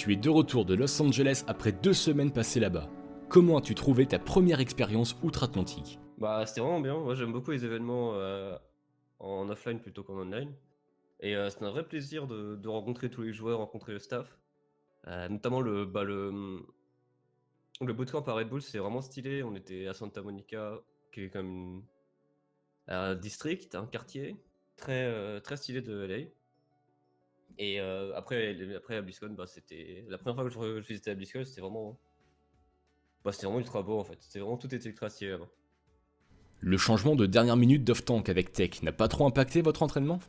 Tu es de retour de Los Angeles après 2 semaines passées là-bas. Comment as-tu trouvé ta première expérience outre-Atlantique? Bah, c'était vraiment bien. Moi, j'aime beaucoup les événements, en offline plutôt qu'en online et c'était un vrai plaisir de rencontrer tous les joueurs, rencontrer le staff, notamment le bootcamp à Red Bull, c'est vraiment stylé. On était à Santa Monica, qui est comme un district, un quartier très stylé de LA et après à BlizzCon, bah, c'était la première fois que je visitais la BlizzCon, c'était vraiment ultra beau, en fait. C'était vraiment tout était ultra stylé là-bas. Le changement de dernière minute d'off-tank avec Tech n'a pas trop impacté votre entraînement?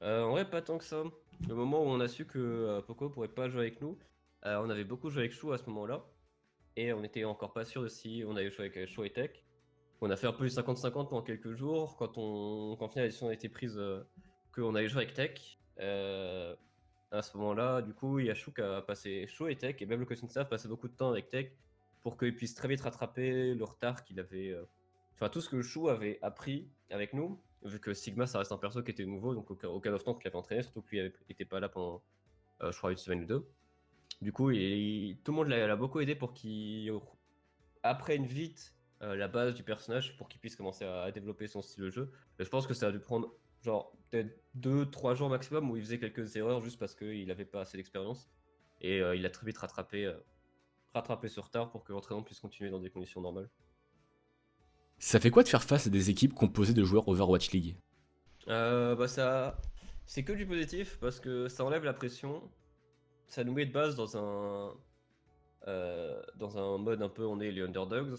En vrai, pas tant que ça. Le moment où on a su que Poco pourrait pas jouer avec nous, on avait beaucoup joué avec Chou à ce moment-là, et on était encore pas sûr de si on allait jouer avec Chou et Tech. On a fait un peu du 50-50 pendant quelques jours, quand finalement la décision a été prise qu'on allait jouer avec Tech. À ce moment-là, du coup, il y a Chou qui a passé Chou et Tech, et même le coaching staff passait beaucoup de temps avec Tech pour qu'ils puissent très vite rattraper le retard qu'il avait. Enfin, tout ce que Chou avait appris avec nous, vu que Sigma, ça reste un perso qui était nouveau, donc aucun of temps qu'il avait entraîné, surtout que lui était pas là pendant, je crois, une semaine ou deux. Du coup, tout le monde l'a beaucoup aidé pour qu'il apprenne vite la base du personnage pour qu'il puisse commencer à développer son style de jeu. Et je pense que ça a dû prendre genre peut-être 2-3 jours maximum où il faisait quelques erreurs juste parce qu'il n'avait pas assez d'expérience. Et il a très vite rattrapé ce retard pour que l'entraînement puisse continuer dans des conditions normales. Ça fait quoi de faire face à des équipes composées de joueurs Overwatch League? Bah ça, c'est que du positif parce que ça enlève la pression, ça nous met de base dans un mode un peu on est les underdogs,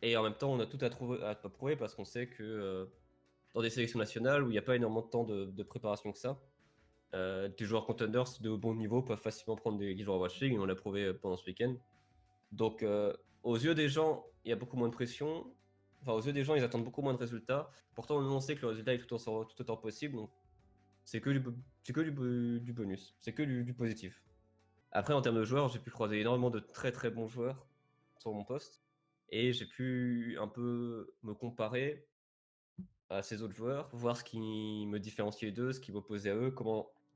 et en même temps on a tout à prouver parce qu'on sait que dans des sélections nationales où il n'y a pas énormément de temps de préparation que ça, des joueurs contenders de bon niveau peuvent facilement prendre des joueurs Watch League, et on l'a prouvé pendant ce week-end. Donc aux yeux des gens, il y a beaucoup moins de pression. Enfin, aux yeux des gens, ils attendent beaucoup moins de résultats. Pourtant, on sait que le résultat est tout autant possible. Donc, c'est que du bonus. C'est que du positif. Après, en termes de joueurs, j'ai pu croiser énormément de très très bons joueurs sur mon poste. Et j'ai pu un peu me comparer à ces autres joueurs, voir ce qui me différenciait d'eux, ce qui m'opposait à eux,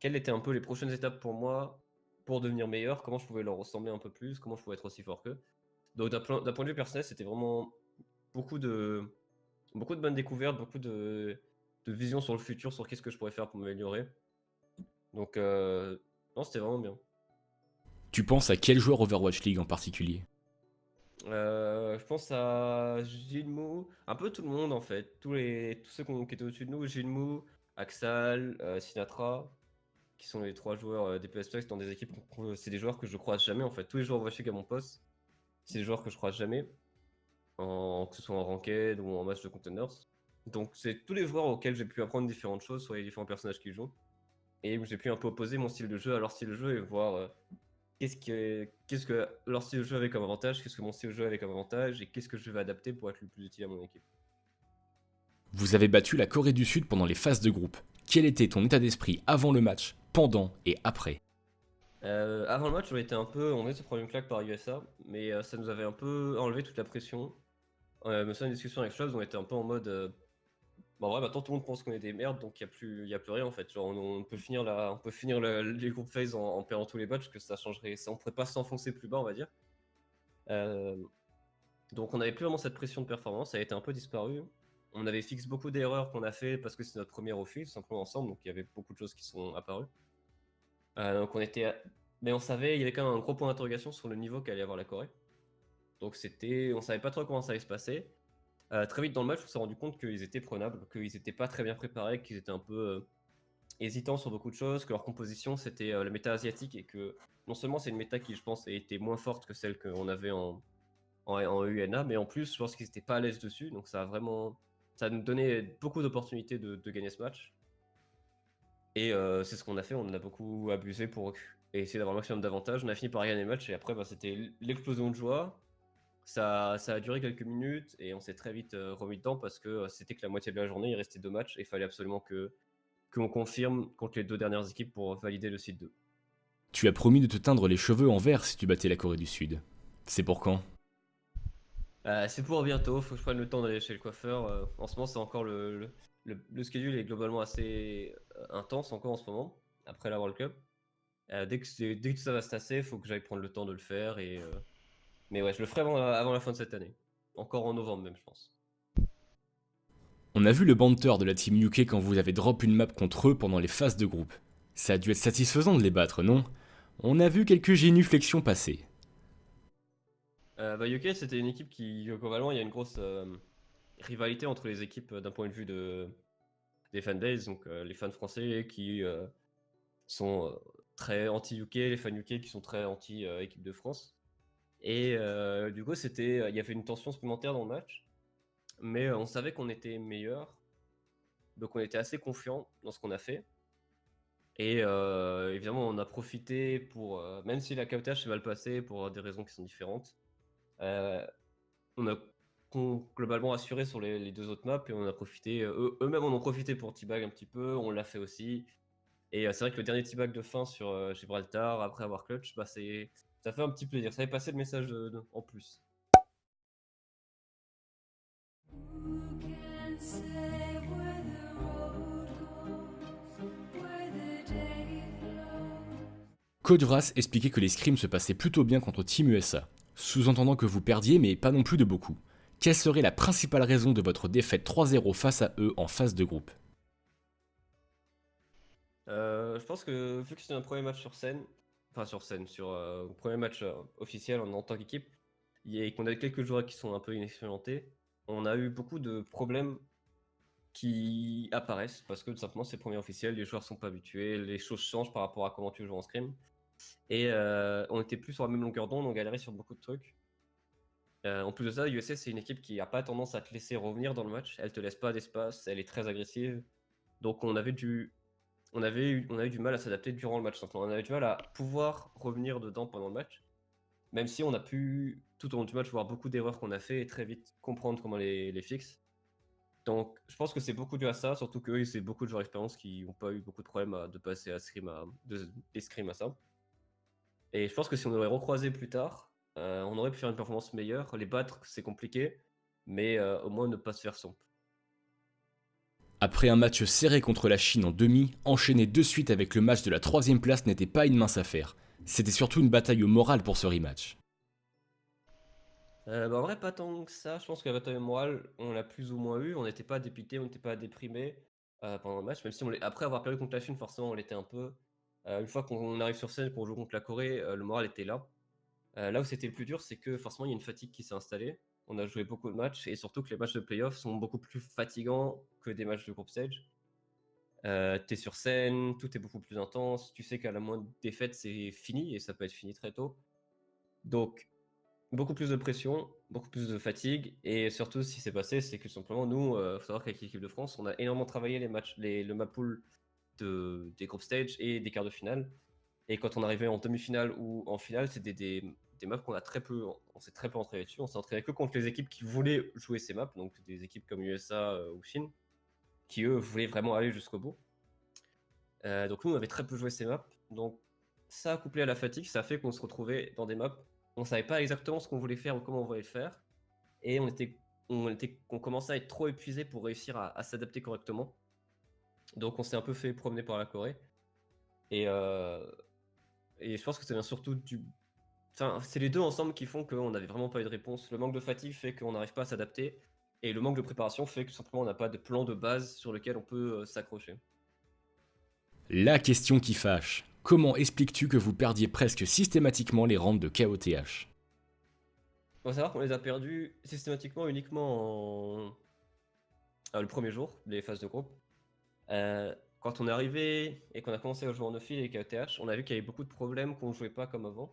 quelles étaient un peu les prochaines étapes pour moi pour devenir meilleur, comment je pouvais leur ressembler un peu plus, comment je pouvais être aussi fort qu'eux. Donc d'un point de vue personnel, c'était vraiment beaucoup de, beaucoup de bonnes découvertes, beaucoup de visions sur le futur, sur qu'est-ce que je pourrais faire pour m'améliorer. Donc non, c'était vraiment bien. Tu penses à quel joueur Overwatch League en particulier? Je pense à Jinmu, un peu tout le monde en fait, tous ceux qui étaient au-dessus de nous, Jinmu, Axal, Sinatra, qui sont les trois joueurs des PSPX dans des équipes, c'est des joueurs que je croise jamais en fait. Tous les joueurs Overwatch League à mon poste, c'est des joueurs que je croise jamais, que ce soit en ranked ou en match de contenders. Donc c'est tous les joueurs auxquels j'ai pu apprendre différentes choses sur les différents personnages qu'ils jouent, et où j'ai pu un peu opposer mon style de jeu à leur style de jeu et voir qu'est-ce que leur style de jeu avait comme avantage, qu'est-ce que mon style de jeu avait comme avantage, et qu'est-ce que je vais adapter pour être le plus utile à mon équipe. Vous avez battu la Corée du Sud pendant les phases de groupe. Quel était ton état d'esprit avant le match, pendant et après? Avant le match, on venait de se prendre une claque par USA, mais ça nous avait un peu enlevé toute la pression. Me souviens d'une discussion avec Schlaps, on était un peu en mode bah, en vrai, maintenant tout le monde pense qu'on est des merdes, donc y a plus rien en fait. Genre, on peut finir les groupes phase en perdant tous les matchs, que ça changerait, on pourrait pas s'enfoncer plus bas, on va dire. Euh, donc on avait plus vraiment cette pression de performance, ça a été un peu disparu. On avait fixé beaucoup d'erreurs qu'on a fait parce que c'est notre première office, tout simplement ensemble, donc il y avait beaucoup de choses qui sont apparues. Donc mais on savait, il y avait quand même un gros point d'interrogation sur le niveau qu'allait avoir la Corée. Donc on savait pas trop comment ça allait se passer. Très vite dans le match, on s'est rendu compte qu'ils étaient prenables, qu'ils étaient pas très bien préparés, qu'ils étaient un peu hésitants sur beaucoup de choses, que leur composition c'était la méta asiatique, et que non seulement c'est une méta qui, je pense, était moins forte que celle qu'on avait en UNA, mais en plus, je pense qu'ils étaient pas à l'aise dessus, donc ça nous donnait beaucoup d'opportunités de gagner ce match. Et c'est ce qu'on a fait, on en a beaucoup abusé pour essayer d'avoir le maximum d'avantages. On a fini par gagner le match, et après, bah, c'était l'explosion de joie. Ça a duré quelques minutes et on s'est très vite remis dedans parce que c'était que la moitié de la journée, il restait 2 matchs et il fallait absolument qu'on confirme contre les 2 dernières équipes pour valider le site 2. Tu as promis de te teindre les cheveux en vert si tu battais la Corée du Sud. C'est pour quand? C'est pour bientôt, faut que je prenne le temps d'aller chez le coiffeur. En ce moment, c'est encore le schedule est globalement assez intense encore en ce moment, après la World Cup. Dès que ça va se tasser, il faut que j'aille prendre le temps de le faire. Mais ouais, je le ferai avant la fin de cette année. Encore en novembre même, je pense. On a vu le banter de la team UK quand vous avez drop une map contre eux pendant les phases de groupe. Ça a dû être satisfaisant de les battre, non? On a vu quelques génuflexions passer. UK, c'était une équipe qui, globalement, il y a une grosse rivalité entre les équipes d'un point de vue des fanbases, donc les fans français qui sont très anti-UK, les fans UK qui sont très anti-équipe de France. Et du coup, il y avait une tension supplémentaire dans le match, mais on savait qu'on était meilleur, donc on était assez confiant dans ce qu'on a fait. Et évidemment, on a profité pour, même si la KOTH s'est mal passée pour des raisons qui sont différentes, euh, on a globalement assuré sur les deux autres maps et on a profité, eux-mêmes en ont profité pour teabag un petit peu, on l'a fait aussi. Et c'est vrai que le dernier teabag de fin sur Gibraltar, après avoir clutch, bah, ça fait un petit plaisir. Ça avait passé le message en plus. Who can say where the road goes, where the day flows? Codras expliquait que les scrims se passaient plutôt bien contre Team USA, sous-entendant que vous perdiez mais pas non plus de beaucoup. Quelle serait la principale raison de votre défaite 3-0 face à eux en phase de groupe? Je pense que vu que c'était un premier match sur un premier match officiel en tant qu'équipe, et qu'on a quelques joueurs qui sont un peu inexpérimentés, on a eu beaucoup de problèmes qui apparaissent parce que tout simplement c'est le premier officiel, les joueurs sont pas habitués, les choses changent par rapport à comment tu joues en scrim. Et on était plus sur la même longueur d'onde, on galérait sur beaucoup de trucs. En plus de ça, USS c'est une équipe qui a pas tendance à te laisser revenir dans le match, elle te laisse pas d'espace, elle est très agressive. Donc on a eu du mal à s'adapter durant le match. Simplement. On avait du mal à pouvoir revenir dedans pendant le match, même si on a pu tout au long du match voir beaucoup d'erreurs qu'on a fait et très vite comprendre comment les fixer. Donc je pense que c'est beaucoup dû à ça, surtout que c'est beaucoup de joueurs d'expérience qui n'ont pas eu beaucoup de problèmes de passer des scrims à ça. Et je pense que si on aurait recroisé plus tard, on aurait pu faire une performance meilleure. Les battre, c'est compliqué, mais au moins ne pas se faire sombre. Après un match serré contre la Chine en demi, enchaîner de suite avec le match de la 3ème place n'était pas une mince affaire. C'était surtout une bataille au moral pour ce rematch. En vrai, pas tant que ça. Je pense que la bataille morale, on l'a plus ou moins eu. On n'était pas dépité, on n'était pas déprimé pendant le match, même si après avoir perdu contre la Chine, forcément, on l'était un peu. Une fois qu'on arrive sur scène, qu'on joue contre la Corée, le moral était là. Là où c'était le plus dur, c'est que forcément, il y a une fatigue qui s'est installée. On a joué beaucoup de matchs et surtout que les matchs de playoff sont beaucoup plus fatigants que des matchs de group stage. T'es sur scène, tout est beaucoup plus intense. Tu sais qu'à la moindre défaite, c'est fini et ça peut être fini très tôt. Donc, beaucoup plus de pression, beaucoup plus de fatigue, et surtout ce qui s'est passé, c'est que simplement nous, faut savoir qu'avec l'équipe de France, on a énormément travaillé les matchs, le map pool des group stage et des quarts de finale. Et quand on arrivait en demi-finale ou en finale, c'était des maps qu'on a très peu, on s'est très peu entraîné dessus. On s'est entraîné que contre les équipes qui voulaient jouer ces maps, donc des équipes comme USA ou Chine, qui eux voulaient vraiment aller jusqu'au bout. Donc nous, on avait très peu joué ces maps. Donc ça, couplé à la fatigue, ça fait qu'on se retrouvait dans des maps. On savait pas exactement ce qu'on voulait faire ou comment on voulait le faire. Et on commençait à être trop épuisé pour réussir à s'adapter correctement. Donc on s'est un peu fait promener par la Corée. Et je pense que ça vient surtout Enfin, c'est les deux ensemble qui font qu'on n'avait vraiment pas eu de réponse. Le manque de fatigue fait qu'on n'arrive pas à s'adapter. Et le manque de préparation fait que simplement on n'a pas de plan de base sur lequel on peut s'accrocher. La question qui fâche. Comment expliques-tu que vous perdiez presque systématiquement les rounds de KOTH? Il faut savoir qu'on les a perdus systématiquement uniquement le premier jour, les phases de groupe. Quand on est arrivé et qu'on a commencé à jouer en no-fil et KOTH, on a vu qu'il y avait beaucoup de problèmes, qu'on ne jouait pas comme avant.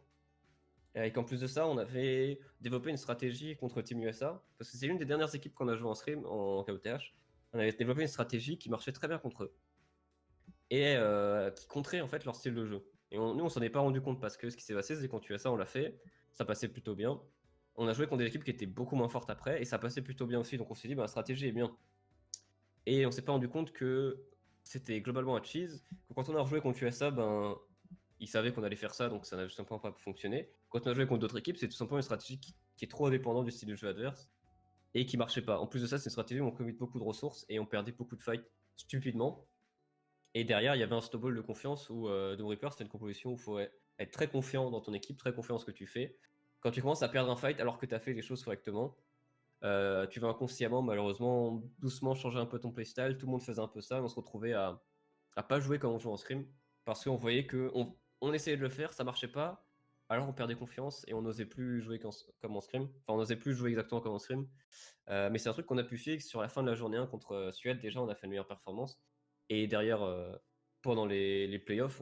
Et qu'en plus de ça, on avait développé une stratégie contre Team USA, parce que c'est l'une des dernières équipes qu'on a joué en stream, en KOTH. On avait développé une stratégie qui marchait très bien contre eux, et qui contrait en fait leur style de jeu. Et nous, on s'en est pas rendu compte, parce que ce qui s'est passé, c'est que contre USA, on l'a fait, ça passait plutôt bien. On a joué contre des équipes qui étaient beaucoup moins fortes après, et ça passait plutôt bien aussi, donc on s'est dit, bah, la stratégie est bien. Et on s'est pas rendu compte que c'était globalement un cheese, que quand on a rejoué contre USA, ben, ils savaient qu'on allait faire ça, donc ça n'a tout simplement pas fonctionné. Quand on a joué contre d'autres équipes, c'est tout simplement une stratégie qui est trop indépendante du style de jeu adverse et qui marchait pas. En plus de ça, c'est une stratégie où on commit beaucoup de ressources et on perdait beaucoup de fights stupidement. Et derrière, il y avait un snowball de confiance où Doom Reaper, c'était une composition où il faut être très confiant dans ton équipe, très confiant en ce que tu fais. Quand tu commences à perdre un fight alors que tu as fait les choses correctement, tu vas inconsciemment, malheureusement, doucement changer un peu ton playstyle. Tout le monde faisait un peu ça, et on se retrouvait à pas jouer comme on joue en scrim, parce qu'on voyait que on essayait de le faire, ça marchait pas, alors on perdait confiance et on n'osait plus jouer comme en scrim. Enfin, on n'osait plus jouer exactement comme en scrim. Mais c'est un truc qu'on a pu faire sur la fin de la journée 1 contre Suède. Déjà, on a fait une meilleure performance. Et derrière, pendant les playoffs,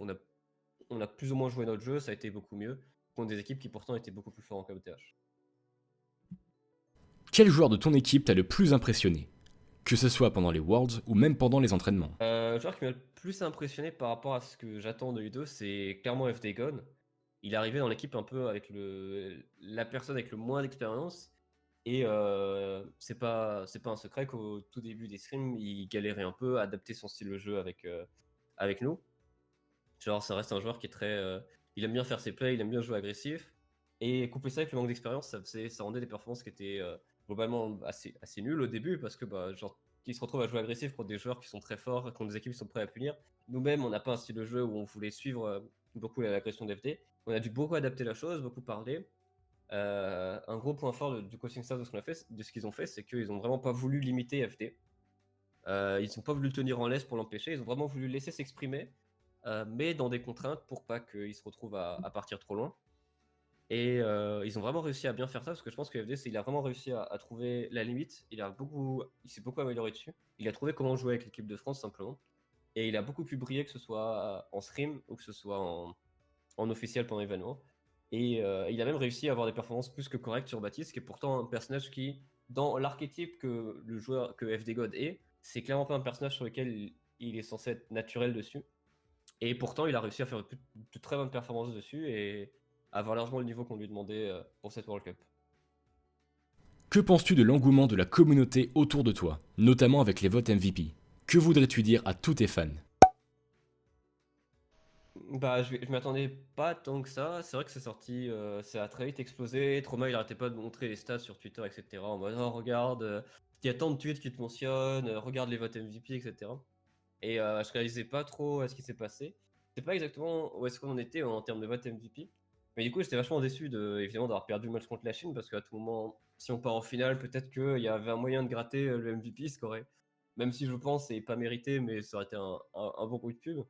on a plus ou moins joué notre jeu, ça a été beaucoup mieux, contre des équipes qui pourtant étaient beaucoup plus fortes en KOTH. Quel joueur de ton équipe t'a le plus impressionné? Que ce soit pendant les Worlds ou même pendant les entraînements. Le joueur qui m'a le plus impressionné par rapport à ce que j'attends de lui, c'est clairement FD Gone. Il est arrivé dans l'équipe un peu avec la personne avec le moins d'expérience. Et c'est pas un secret qu'au tout début des scrims, il galérait un peu à adapter son style de jeu avec nous. Genre, ça reste un joueur qui est très. Il aime bien faire ses plays, il aime bien jouer agressif. Et couplé ça avec le manque d'expérience, ça rendait des performances qui étaient globalement assez nulles au début, parce que bah, genre, qui se retrouve à jouer agressif contre des joueurs qui sont très forts, contre des équipes qui sont prêts à punir. Nous-mêmes, on n'a pas un style de jeu où on voulait suivre beaucoup l'agression d'FD. On a dû beaucoup adapter la chose, beaucoup parler. Un gros point fort du coaching staff de ce qu'ils ont fait, c'est qu'ils ont vraiment pas voulu limiter FD. Ils n'ont pas voulu le tenir en laisse pour l'empêcher, ils ont vraiment voulu le laisser s'exprimer, mais dans des contraintes pour pas qu'il se retrouve à partir trop loin. Et ils ont vraiment réussi à bien faire ça, parce que je pense que FD, il a vraiment réussi à trouver la limite. Il s'est beaucoup amélioré dessus. Il a trouvé comment jouer avec l'équipe de France simplement. Et il a beaucoup pu briller, que ce soit en stream ou que ce soit en officiel pendant l'événement. Et il a même réussi à avoir des performances plus que correctes sur Baptiste, qui est pourtant un personnage qui, dans l'archétype que le joueur que FD God est, c'est clairement pas un personnage sur lequel il est censé être naturel dessus. Et pourtant, il a réussi à faire de très bonnes performances dessus et à avoir largement le niveau qu'on lui demandait pour cette World Cup. Que penses-tu de l'engouement de la communauté autour de toi, notamment avec les votes MVP? Que voudrais-tu dire à tous tes fans? Bah, je m'attendais pas tant que ça. C'est vrai que c'est sorti, ça a très vite explosé. Trauma, il arrêtait pas de montrer les stats sur Twitter, etc. En mode, oh, regarde, il y a tant de tweets qui te mentionnent, regarde les votes MVP, etc. Et je réalisais pas trop ce qui s'est passé. Je sais pas exactement où est-ce qu'on en était en termes de vote MVP. Mais du coup, j'étais vachement déçu évidemment d'avoir perdu le match contre la Chine, parce qu'à tout moment, si on part en finale, peut-être qu'il y avait un moyen de gratter le MVP, ce qu'aurait, même si je pense c'est pas mérité, mais ça aurait été un bon coup de pub.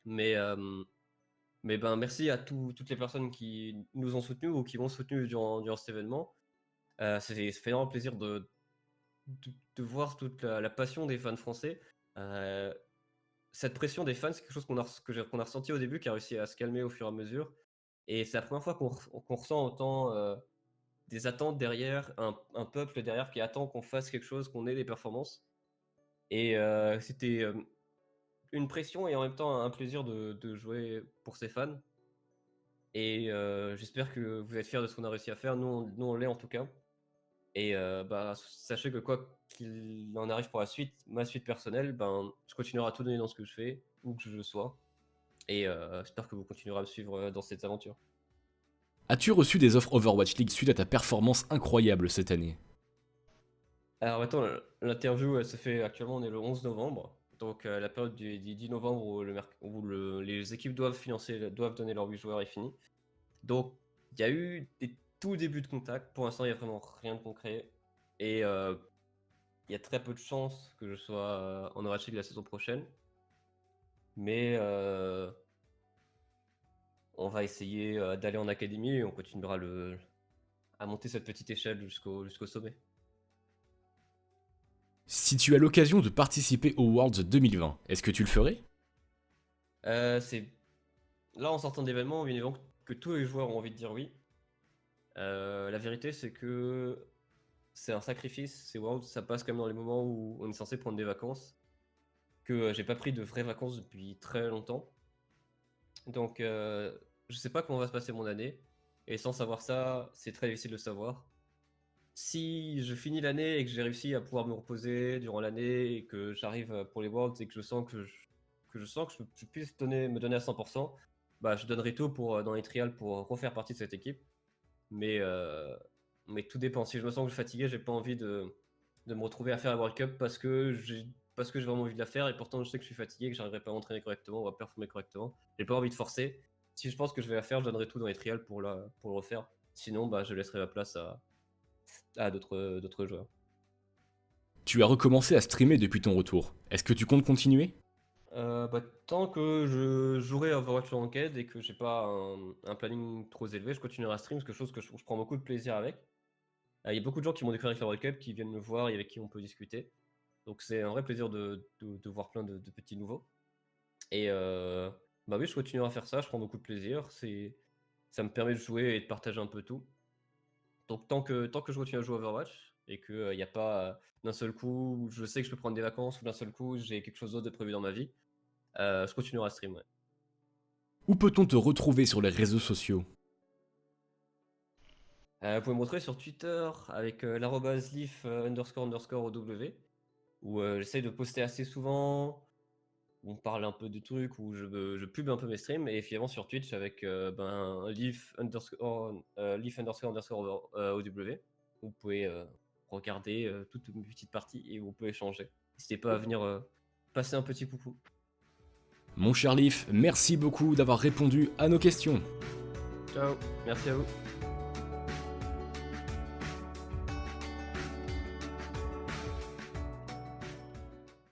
Mais, ben, merci à toutes les personnes qui nous ont soutenus ou qui m'ont soutenu durant cet événement. Ça fait vraiment plaisir de voir toute la passion des fans français. Cette pression des fans, c'est quelque chose qu'on a ressenti au début, qui a réussi à se calmer au fur et à mesure. Et c'est la première fois qu'on ressent autant des attentes derrière, un peuple derrière qui attend qu'on fasse quelque chose, qu'on ait des performances. Et c'était une pression et en même temps un plaisir de jouer pour ses fans. Et j'espère que vous êtes fiers de ce qu'on a réussi à faire. Nous, on l'est en tout cas. Et bah, sachez que quoi qu'il en arrive pour la suite, ma suite personnelle, ben, je continuerai à tout donner dans ce que je fais, où que je sois. Et j'espère que vous continuerez à me suivre dans cette aventure. As-tu reçu des offres Overwatch League suite à ta performance incroyable cette année? Alors maintenant, l'interview, elle se fait actuellement, on est le 11 novembre. Donc la période du 10 novembre où les équipes doivent donner leurs 8 joueurs est finie. Donc il y a eu des tout débuts de contact. Pour l'instant, il n'y a vraiment rien de concret. Et il y a très peu de chances que je sois en Overwatch League la saison prochaine. Mais on va essayer d'aller en académie et on continuera à monter cette petite échelle jusqu'au sommet. Si tu as l'occasion de participer aux Worlds 2020, est-ce que tu le ferais? C'est là, en sortant d'événement, bien évidemment que tous les joueurs ont envie de dire oui. La vérité, c'est que c'est un sacrifice, c'est Worlds, ça passe quand même dans les moments où on est censé prendre des vacances, que j'ai pas pris de vraies vacances depuis très longtemps. Donc je sais pas comment va se passer mon année, et sans savoir ça, c'est très difficile de savoir. Si je finis l'année et que j'ai réussi à pouvoir me reposer durant l'année et que j'arrive pour les Worlds et que je sens que je puisse me donner à 100%, bah je donnerai tout dans les trials pour refaire partie de cette équipe. Mais tout dépend. Si je me sens que je suis fatigué, j'ai pas envie de me retrouver à faire la World Cup parce que parce que j'ai vraiment envie de la faire et pourtant je sais que je suis fatigué, que j'arriverai pas à m'entraîner correctement ou à performer correctement. J'ai pas envie de forcer. Si je pense que je vais la faire, je donnerai tout dans les trials pour le refaire. Sinon, bah, je laisserai la place à d'autres joueurs. Tu as recommencé à streamer depuis ton retour. Est-ce que tu comptes continuer? Bah, tant que je jouerai à Overwatch Ranked et que j'ai pas un planning trop élevé, je continuerai à stream, c'est quelque chose que je prends beaucoup de plaisir avec. Il y a beaucoup de gens qui m'ont découvert avec la World Cup, qui viennent me voir et avec qui on peut discuter. Donc c'est un vrai plaisir de voir plein de petits nouveaux. Et bah oui, je continuerai à faire ça, je prends beaucoup de plaisir. Ça me permet de jouer et de partager un peu tout. Donc tant que je continue à jouer à Overwatch et qu'il n'y a pas d'un seul coup, où je sais que je peux prendre des vacances ou d'un seul coup j'ai quelque chose d'autre de prévu dans ma vie, je continuerai à stream. Ouais. Où peut-on te retrouver sur les réseaux sociaux? Vous pouvez me retrouver sur Twitter avec l'arrobase leaf __ OW où j'essaye de poster assez souvent, où on parle un peu de trucs, où je pub un peu mes streams, et finalement sur Twitch avec leaf __ OW où vous pouvez regarder toutes mes petites parties et où on peut échanger. N'hésitez pas à venir passer un petit coucou. Mon cher Leaf, merci beaucoup d'avoir répondu à nos questions. Ciao, merci à vous.